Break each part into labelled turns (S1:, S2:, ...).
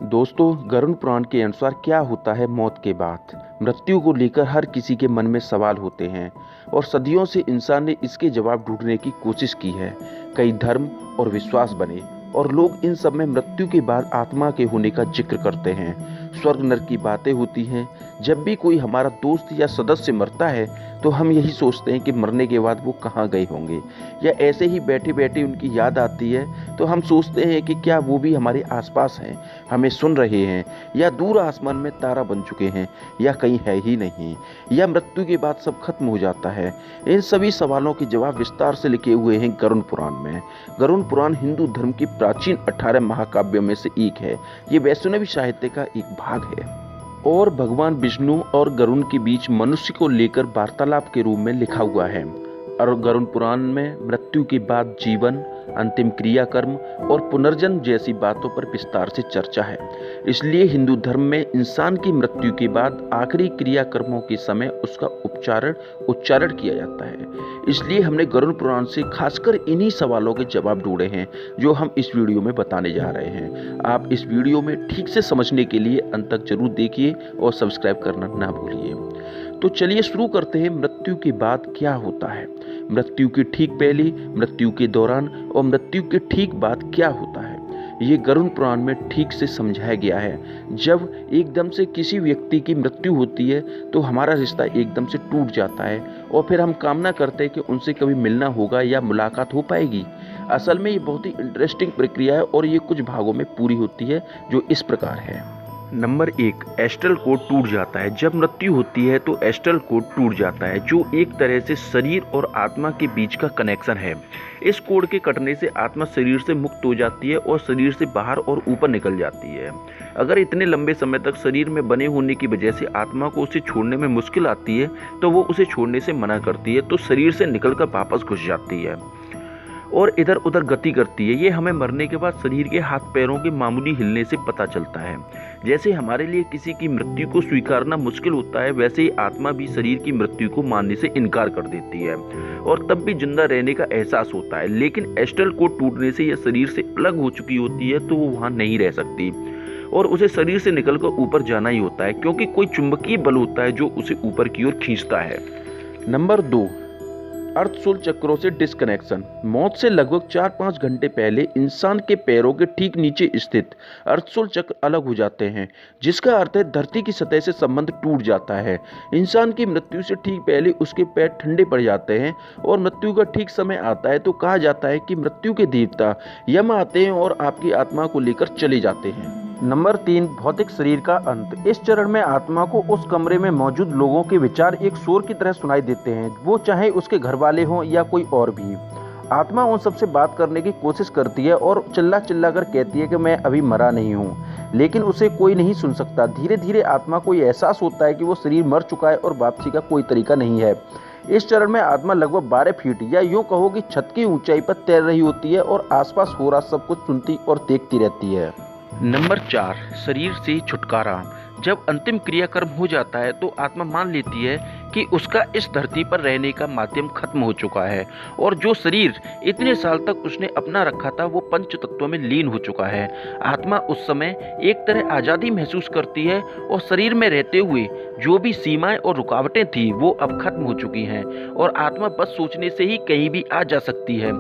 S1: दोस्तों, गरुड़ पुराण के अनुसार क्या होता है मौत के बाद? मृत्यु को लेकर हर किसी के मन में सवाल होते हैं और सदियों से इंसान ने इसके जवाब ढूंढने की कोशिश की है। कई धर्म और विश्वास बने और लोग इन सब में मृत्यु के बाद आत्मा के होने का जिक्र करते हैं। स्वर्ग नरक की बातें होती हैं। जब भी कोई हमारा दोस्त या सदस्य मरता है तो हम यही सोचते हैं कि मरने के बाद वो कहाँ गए होंगे, या ऐसे ही बैठे बैठे उनकी याद आती है तो हम सोचते हैं कि क्या वो भी हमारे आसपास हैं, हमें सुन रहे हैं, या दूर आसमान में तारा बन चुके हैं, या कहीं है ही नहीं, या मृत्यु के बाद सब खत्म हो जाता है। इन सभी सवालों के जवाब विस्तार से लिखे हुए हैं गरुड़ पुराण में। गरुड़ पुराण हिंदू धर्म की प्राचीन 18 महाकाव्यों में से एक है। ये वैष्णवी साहित्य का एक भाग है और भगवान विष्णु और गरुड़ के बीच मनुष्य को लेकर वार्तालाप के रूप में लिखा हुआ है। और गरुड़ पुराण में मृत्यु के बाद जीवन, अंतिम क्रियाकर्म और पुनर्जन्म जैसी बातों पर विस्तार से चर्चा है। इसलिए हिंदू धर्म में इंसान की मृत्यु के बाद आखिरी क्रियाकर्मों के समय उसका उच्चारण किया जाता है। इसलिए हमने गरुड़ पुराण से खासकर इन्हीं सवालों के जवाब ढूंढे हैं जो हम इस वीडियो में बताने जा रहे हैं। आप इस वीडियो में ठीक से समझने के लिए अंत तक जरूर देखिए और सब्सक्राइब करना ना भूलिए। तो चलिए शुरू करते हैं। मृत्यु के बाद क्या होता है? मृत्यु के ठीक पहले, मृत्यु के दौरान और मृत्यु के ठीक बाद क्या होता है, ये गरुड़ पुराण में ठीक से समझाया गया है। जब एकदम से किसी व्यक्ति की मृत्यु होती है तो हमारा रिश्ता एकदम से टूट जाता है और फिर हम कामना करते हैं कि उनसे कभी मिलना होगा या मुलाकात हो पाएगी। असल में ये बहुत ही इंटरेस्टिंग प्रक्रिया है और ये कुछ भागों में पूरी होती है जो इस प्रकार है। नंबर 1, एस्ट्रल कोड टूट जाता है। जब मृत्यु होती है तो एस्ट्रल कोड टूट जाता है, जो एक तरह से शरीर और आत्मा के बीच का कनेक्शन है। इस कोड के कटने से आत्मा शरीर से मुक्त हो जाती है और शरीर से बाहर और ऊपर निकल जाती है। अगर इतने लंबे समय तक शरीर में बने होने की वजह से आत्मा को उसे छोड़ने में मुश्किल आती है तो वो उसे छोड़ने से मना करती है, तो शरीर से निकलकर वापस घुस जाती है और इधर उधर गति करती है। ये हमें मरने के बाद शरीर के हाथ पैरों के मामूली हिलने से पता चलता है। जैसे हमारे लिए किसी की मृत्यु को स्वीकारना मुश्किल होता है, वैसे ही आत्मा भी शरीर की मृत्यु को मानने से इनकार कर देती है और तब भी जिंदा रहने का एहसास होता है। लेकिन एस्ट्रल कोड टूटने से यह शरीर से अलग हो चुकी होती है तो वो वहाँ नहीं रह सकती और उसे शरीर से निकलकर ऊपर जाना ही होता है, क्योंकि कोई चुंबकीय बल होता है जो उसे ऊपर की ओर खींचता है। नंबर 2, अर्थशूल चक्रों से डिस्कनेक्शन। मौत से लगभग 4-5 घंटे पहले इंसान के पैरों के ठीक नीचे स्थित अर्थशूल चक्र अलग हो जाते हैं, जिसका अर्थ है धरती की सतह से संबंध टूट जाता है। इंसान की मृत्यु से ठीक पहले उसके पैर ठंडे पड़ जाते हैं और मृत्यु का ठीक समय आता है तो कहा जाता है कि मृत्यु के देवता यम आते हैं और आपकी आत्मा को लेकर चले जाते हैं। नंबर 3, भौतिक शरीर का अंत। इस चरण में आत्मा को उस कमरे में मौजूद लोगों के विचार एक शोर की तरह सुनाई देते हैं, वो चाहे उसके घर वाले हों या कोई और भी। आत्मा उन सबसे बात करने की कोशिश करती है और चिल्ला चिल्ला कर कहती है कि मैं अभी मरा नहीं हूँ, लेकिन उसे कोई नहीं सुन सकता। धीरे धीरे आत्मा को यह एहसास होता है कि वो शरीर मर चुका है और वापसी का कोई तरीका नहीं है। इस चरण में आत्मा लगभग 12 फीट या यूँ कहो कि छत की ऊंचाई पर तैर रही होती है और आसपास हो रहा सब कुछ सुनती और देखती रहती है। नंबर 4, शरीर से छुटकारा। जब अंतिम क्रियाकर्म हो जाता है तो आत्मा मान लेती है कि उसका इस धरती पर रहने का माध्यम खत्म हो चुका है और जो शरीर इतने साल तक उसने अपना रखा था वो पंच तत्वों में लीन हो चुका है। आत्मा उस समय एक तरह आज़ादी महसूस करती है और शरीर में रहते हुए जो भी सीमाएं और रुकावटें थी वो अब खत्म हो चुकी हैं और आत्मा बस सोचने से ही कहीं भी आ जा सकती है।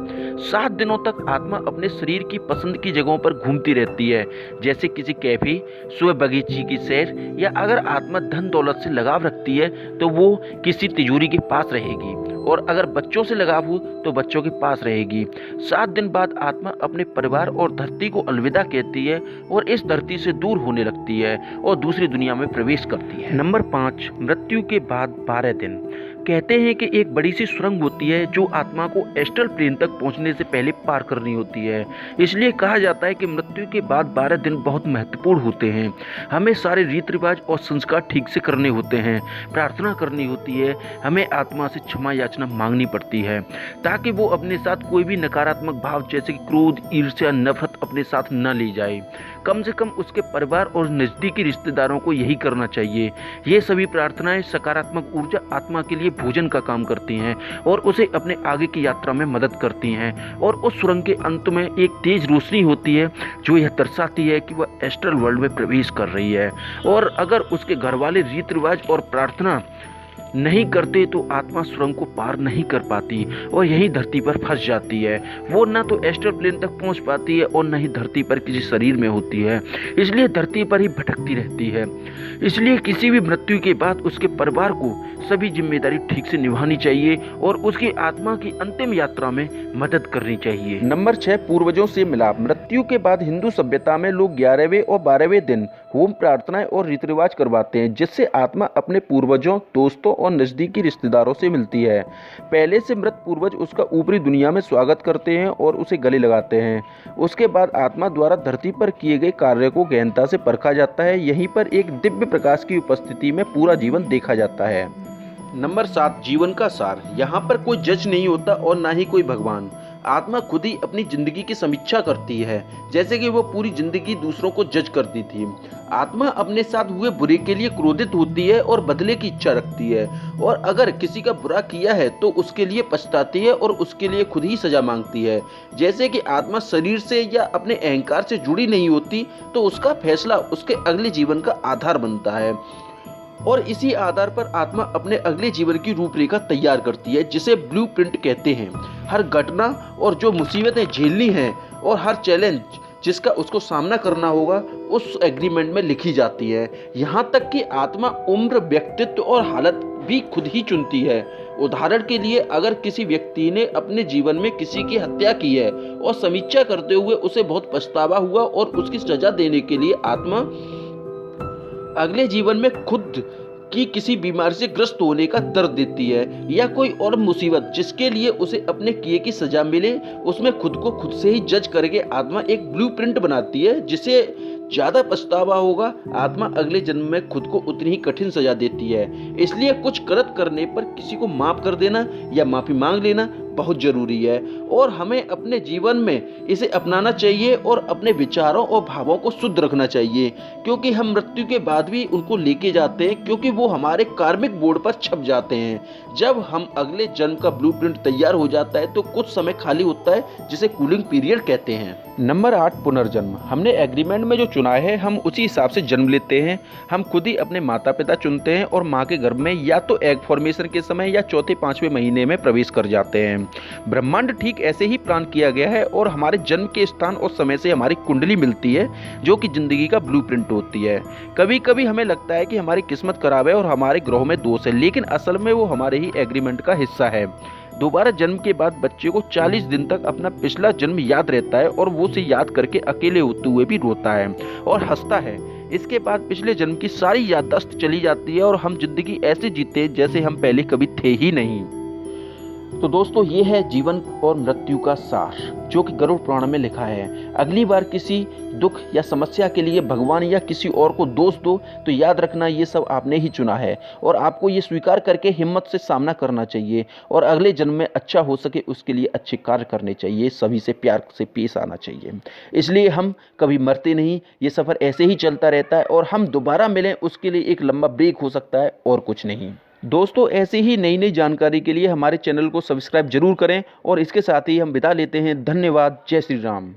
S1: 7 दिनों तक आत्मा अपने शरीर की पसंद की जगहों पर घूमती रहती है, जैसे किसी कैफे, सुबह बगीचे की सैर, या अगर आत्मा धन दौलत से लगाव रखती है तो वो किसी तिजोरी के पास रहेगी और अगर बच्चों से लगाव हो तो बच्चों के पास रहेगी। 7 दिन बाद आत्मा अपने परिवार और धरती को अलविदा कहती है और इस धरती से दूर होने लगती है और दूसरी दुनिया में प्रवेश करती है। नंबर 5, मृत्यु के बाद 12 दिन। कहते हैं कि एक बड़ी सी सुरंग होती है जो आत्मा को एस्ट्रल प्लेन तक पहुंचने से पहले पार करनी होती है। इसलिए कहा जाता है कि मृत्यु के बाद 12 दिन बहुत महत्वपूर्ण होते हैं। हमें सारे रीति रिवाज और संस्कार ठीक से करने होते हैं, प्रार्थना करनी होती है, हमें आत्मा से क्षमा याचना मांगनी पड़ती है ताकि वो अपने साथ कोई भी नकारात्मक भाव जैसे कि क्रोध, ईर्ष्या, नफरत अपने साथ न ले जाए। कम से कम उसके परिवार और नज़दीकी रिश्तेदारों को यही करना चाहिए। ये सभी प्रार्थनाएं सकारात्मक ऊर्जा आत्मा के लिए भोजन का काम करती हैं और उसे अपने आगे की यात्रा में मदद करती हैं। और उस सुरंग के अंत में एक तेज रोशनी होती है जो यह दर्शाती है कि वह एस्ट्रल वर्ल्ड में प्रवेश कर रही है। और अगर उसके घर वाले रीति रिवाज और प्रार्थना नहीं करते तो आत्मा सुरंग को पार नहीं कर पाती और यहीं धरती पर फंस जाती है। वो ना तो एस्ट्रल प्लेन तक पहुंच पाती है और न ही धरती पर किसी शरीर में होती है, इसलिए धरती पर ही भटकती रहती है। इसलिए किसी भी मृत्यु के बाद उसके परिवार को सभी जिम्मेदारी ठीक से निभानी चाहिए और उसकी आत्मा की अंतिम यात्रा में मदद करनी चाहिए। नंबर 6, पूर्वजों से मिलाप। मृत्यु के बाद हिंदू सभ्यता में लोग 11वें और 12वें दिन होम प्रार्थनाएं और रीति रिवाज करवाते हैं, जिससे आत्मा अपने पूर्वजों, दोस्तों और नज़दीकी रिश्तेदारों से मिलती है। पहले से मृत पूर्वज उसका ऊपरी दुनिया में स्वागत करते हैं और उसे गले लगाते हैं। उसके बाद आत्मा द्वारा धरती पर किए गए कार्य को गहनता से परखा जाता है। यहीं पर एक दिव्य प्रकाश की उपस्थिति में पूरा जीवन देखा जाता है। नंबर 7, जीवन का सार। यहाँ पर कोई जज नहीं होता और ना ही कोई भगवान। आत्मा खुद ही अपनी जिंदगी की समीक्षा करती है, जैसे कि वो पूरी जिंदगी दूसरों को जज करती थी। आत्मा अपने साथ हुए बुरे के लिए क्रोधित होती है और बदले की इच्छा रखती है, और अगर किसी का बुरा किया है तो उसके लिए पछताती है और उसके लिए खुद ही सजा मांगती है। जैसे कि आत्मा शरीर से या अपने अहंकार से जुड़ी नहीं होती, तो उसका फैसला उसके अगले जीवन का आधार बनता है और इसी आधार पर आत्मा अपने अगले जीवन की रूपरेखा तैयार करती है, जिसे ब्लूप्रिंट कहते हैं। हर घटना और जो मुसीबतें झेलनी हैं और हर चैलेंज जिसका उसको सामना करना होगा उस एग्रीमेंट में लिखी जाती है। यहाँ तक कि आत्मा उम्र, व्यक्तित्व और हालत भी खुद ही चुनती है। उदाहरण के लिए, अगर किसी व्यक्ति ने अपने जीवन में किसी की हत्या की है और समीक्षा करते हुए उसे बहुत पछतावा हुआ और उसकी सजा देने के लिए आत्मा अगले जीवन में खुद की किसी बीमारी से ग्रस्त होने का दर्द देती है, या कोई और मुसीबत जिसके लिए उसे अपने किए की सजा मिले, उसमें खुद को खुद से ही जज करके आत्मा एक ब्लूप्रिंट बनाती है। जिसे ज्यादा पछतावा होगा, आत्मा अगले जन्म में खुद को उतनी ही कठिन सजा देती है। इसलिए कुछ गलत करने पर किसी को माफ कर देना या माफी मांग लेना बहुत जरूरी है और हमें अपने जीवन में इसे अपनाना चाहिए और अपने विचारों और भावों को शुद्ध रखना चाहिए, क्योंकि हम मृत्यु के बाद भी उनको लेके जाते हैं, क्योंकि वो हमारे कार्मिक बोर्ड पर छप जाते हैं। जब हम अगले जन्म का ब्लूप्रिंट तैयार हो जाता है तो कुछ समय खाली होता है, जिसे कूलिंग पीरियड कहते हैं। नंबर 8, पुनर्जन्म। हमने एग्रीमेंट में जो चुना है हम उसी हिसाब से जन्म लेते हैं। हम खुद ही अपने माता पिता चुनते हैं और माँ के गर्भ में या तो एग फॉर्मेशन के समय या चौथे 5वें महीने में प्रवेश कर जाते हैं। ब्रह्मांड ठीक ऐसे ही प्लान किया गया है और हमारे जन्म के स्थान और समय से हमारी कुंडली मिलती है, जो कि जिंदगी का ब्लूप्रिंट होती है। कभी कभी हमें लगता है कि हमारी किस्मत खराब है और हमारे ग्रहों में दोष है, लेकिन असल में वो हमारे ही एग्रीमेंट का हिस्सा है। दोबारा जन्म के बाद बच्चे को 40 दिन तक अपना पिछला जन्म याद रहता है और वो उसे याद करके अकेले होते हुए भी रोता है और हंसता है। इसके बाद पिछले जन्म की सारी याददाश्त चली जाती है और हम जिंदगी ऐसे जीते जैसे हम पहले कभी थे ही नहीं। तो दोस्तों, ये है जीवन और मृत्यु का सार, जो कि गरुड़ पुराण में लिखा है। अगली बार किसी दुख या समस्या के लिए भगवान या किसी और को दोष दो तो याद रखना ये सब आपने ही चुना है और आपको ये स्वीकार करके हिम्मत से सामना करना चाहिए और अगले जन्म में अच्छा हो सके उसके लिए अच्छे कार्य करने चाहिए, सभी से प्यार से पेश आना चाहिए। इसलिए हम कभी मरते नहीं, ये सफ़र ऐसे ही चलता रहता है और हम दोबारा मिलें उसके लिए एक लंबा ब्रेक हो सकता है और कुछ नहीं। दोस्तों, ऐसे ही नई नई जानकारी के लिए हमारे चैनल को सब्सक्राइब जरूर करें और इसके साथ ही हम विदा लेते हैं। धन्यवाद। जय श्री राम।